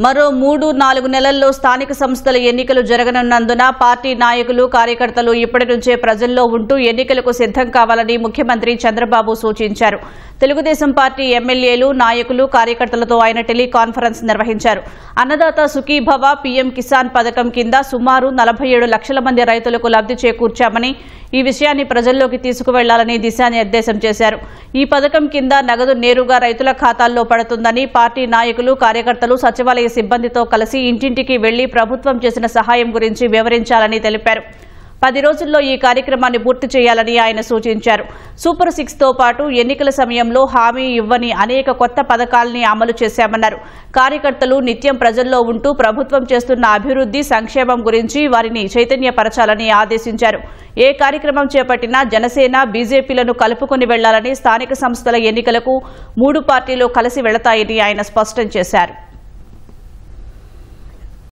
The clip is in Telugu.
మరో 3-4 నెలల్లో స్థానిక సంస్థల ఎన్నికలు జరగనున్నందున పార్టీ నాయకులు కార్యకర్తలు ఇప్పటి నుంచే ప్రజల్లో ఉంటూ ఎన్నికలకు సిద్ధం కావాలని ముఖ్యమంత్రి చంద్రబాబు సూచించారు. తెలుగుదేశం పార్టీ ఎమ్మెల్యేలు, నాయకులు, కార్యకర్తలతో ఆయన టెలికాన్ఫరెన్స్ నిర్వహించారు. అన్నదాత సుఖీభవ పీఎం కిసాన్ పథకం కింద సుమారు 47 లక్షల మంది రైతులకు లబ్ధి చేకూర్చామని, ఈ విషయాన్ని ప్రజల్లోకి తీసుకువెళ్లాలని దిశానిర్దేశం చేశారు. ఈ పథకం కింద నగదు నేరుగా రైతుల ఖాతాల్లో పడుతుందని, పార్టీ నాయకులు, కార్యకర్తలు సచివాలయ సిబ్బందితో కలిసి ఇంటింటికి వెళ్లి ప్రభుత్వం చేసిన సహాయం గురించి వివరించాలని తెలిపారు. 10 రోజుల్లో ఈ కార్యక్రమాన్ని పూర్తి చేయాలని ఆయన సూచించారు. సూపర్ 6తో పాటు ఎన్నికల సమయంలో హామీ ఇవ్వని అనేక కొత్త పథకాల్ని అమలు చేశామన్నారు. కార్యకర్తలు నిత్యం ప్రజల్లో ఉంటూ ప్రభుత్వం చేస్తున్న అభివృద్ధి, సంక్షేమం గురించి వారిని చైతన్యపరచాలని ఆదేశించారు. ఏ కార్యక్రమం చేపట్టినా జనసేన, బీజేపీలను కలుపుకొని వెళ్లాలని, స్థానిక సంస్థల ఎన్నికలకు 3 పార్టీలు కలిసి వెళతాయని ఆయన స్పష్టం చేశారు.